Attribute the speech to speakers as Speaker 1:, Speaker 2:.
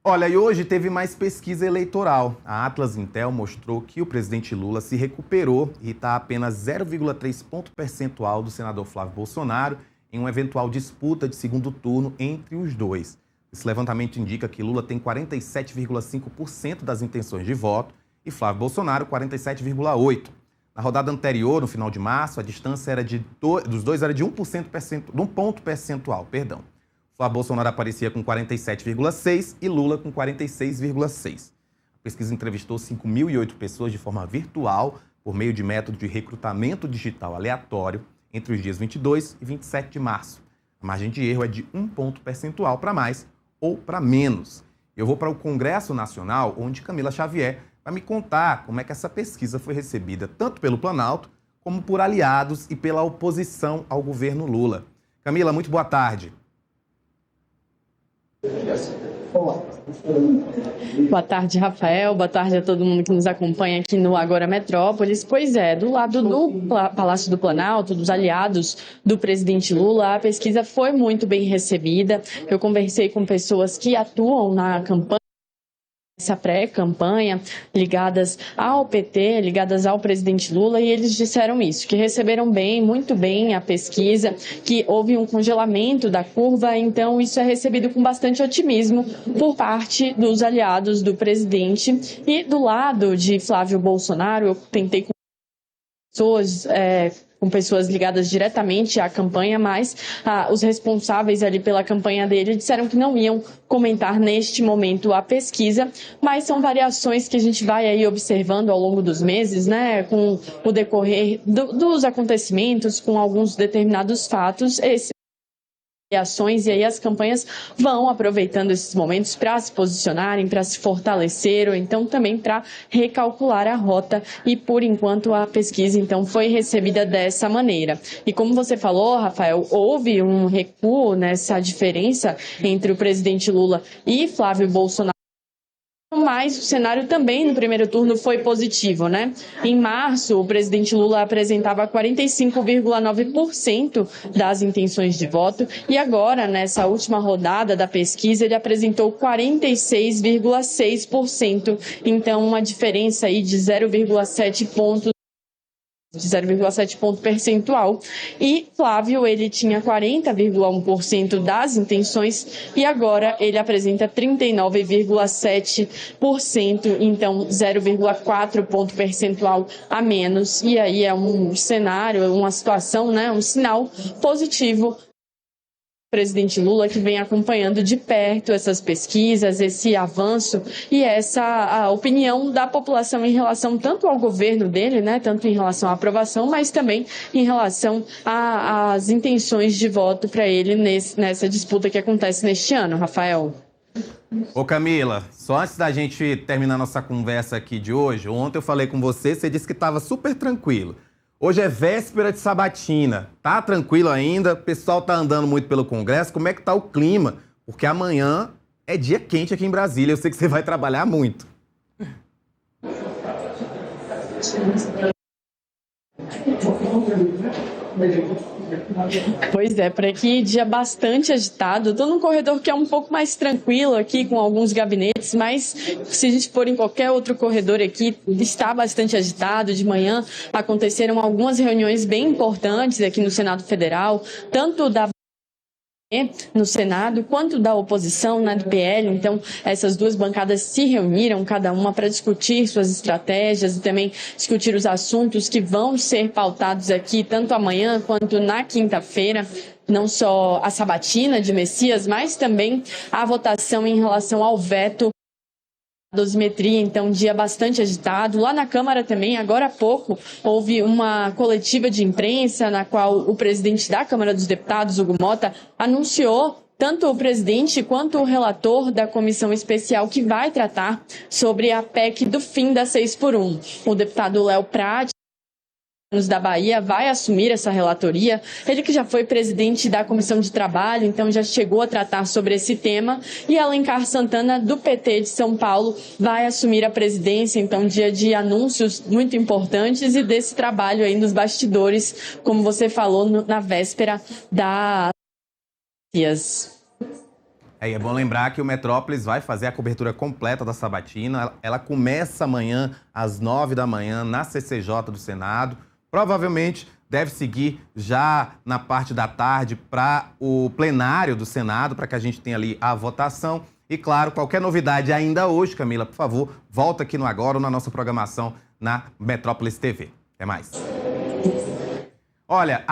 Speaker 1: Olha, e hoje teve mais pesquisa eleitoral. A Atlas Intel mostrou que o presidente Lula se recuperou e está a apenas 0,3 ponto percentual do senador Flávio Bolsonaro em uma eventual disputa de segundo turno entre os dois. Esse levantamento indica que Lula tem 47,5% das intenções de voto e Flávio Bolsonaro 47,8%. Na rodada anterior, no final de março, a distância dos dois era de 1 ponto percentual. Flávio Bolsonaro aparecia com 47,6% e Lula com 46,6%. A pesquisa entrevistou 5.008 pessoas de forma virtual por meio de método de recrutamento digital aleatório entre os dias 22 e 27 de março. A margem de erro é de 1 ponto percentual para mais ou para menos. Eu vou para o Congresso Nacional, onde Camila Xavier vai me contar como é que essa pesquisa foi recebida tanto pelo Planalto como por aliados e pela oposição ao governo Lula. Camila, muito boa tarde.
Speaker 2: Boa tarde, Rafael. Boa tarde a todo mundo que nos acompanha aqui no Agora Metrópolis. Pois é, do lado do Palácio do Planalto, dos aliados do presidente Lula, a pesquisa foi muito bem recebida. Eu conversei com pessoas que atuam na campanha, essa pré-campanha, ligadas ao PT, ligadas ao presidente Lula, e eles disseram isso, que receberam muito bem a pesquisa, que houve um congelamento da curva, então isso é recebido com bastante otimismo por parte dos aliados do presidente. E do lado de Flávio Bolsonaro, eu tentei com pessoas ligadas diretamente à campanha, mas os responsáveis ali pela campanha dele disseram que não iam comentar neste momento a pesquisa, mas são variações que a gente vai aí observando ao longo dos meses, né, com o decorrer dos acontecimentos, com alguns determinados fatos, ações, e aí as campanhas vão aproveitando esses momentos para se posicionarem, para se fortalecer, ou então também para recalcular a rota, e por enquanto a pesquisa então foi recebida dessa maneira. E como você falou, Rafael, houve um recuo nessa diferença entre o presidente Lula e Flávio Bolsonaro, mas o cenário também no primeiro turno foi positivo, né? Em março, o presidente Lula apresentava 45,9% das intenções de voto e agora, nessa última rodada da pesquisa, ele apresentou 46,6%. Então, uma diferença aí de 0,7 pontos. De 0,7 ponto percentual, e Flávio ele tinha 40,1% das intenções e agora ele apresenta 39,7%, então 0,4 ponto percentual a menos, e aí é um cenário, uma situação, né, um sinal positivo. Presidente Lula, que vem acompanhando de perto essas pesquisas, esse avanço e a opinião da população em relação tanto ao governo dele, né, tanto em relação à aprovação, mas também em relação às intenções de voto para ele nessa disputa que acontece neste ano, Rafael.
Speaker 1: Ô Camila, só antes da gente terminar nossa conversa aqui de hoje, ontem eu falei com você disse que estava super tranquilo. Hoje é véspera de sabatina, tá tranquilo ainda? O pessoal tá andando muito pelo Congresso, como é que tá o clima? Porque amanhã é dia quente aqui em Brasília, eu sei que você vai trabalhar muito.
Speaker 2: Pois é, por aqui dia bastante agitado. Estou num corredor que é um pouco mais tranquilo aqui, com alguns gabinetes, mas se a gente for em qualquer outro corredor aqui, está bastante agitado. De manhã aconteceram algumas reuniões bem importantes aqui no Senado Federal, tanto da no Senado, quanto da oposição, do PL. Então, essas duas bancadas se reuniram, cada uma para discutir suas estratégias e também discutir os assuntos que vão ser pautados aqui, tanto amanhã quanto na quinta-feira. Não só a sabatina de Messias, mas também a votação em relação ao veto dosimetria, então dia bastante agitado. Lá na Câmara também, agora há pouco, houve uma coletiva de imprensa na qual o presidente da Câmara dos Deputados, Hugo Motta, anunciou tanto o presidente quanto o relator da comissão especial que vai tratar sobre a PEC do fim da 6x1. O deputado Léo Prade, da Bahia, vai assumir essa relatoria. Ele que já foi presidente da Comissão de Trabalho, então já chegou a tratar sobre esse tema. E Alencar Santana, do PT de São Paulo, vai assumir a presidência. Então, dia de anúncios muito importantes e desse trabalho aí nos bastidores, como você falou, na véspera da...
Speaker 1: E é bom lembrar que o Metrópolis vai fazer a cobertura completa da sabatina. Ela começa amanhã às 9 da manhã na CCJ do Senado. Provavelmente deve seguir já na parte da tarde para o plenário do Senado, para que a gente tenha ali a votação. E claro, qualquer novidade ainda hoje, Camila, por favor, volta aqui no Agora ou na nossa programação na Metrópolis TV. Até mais. Olha,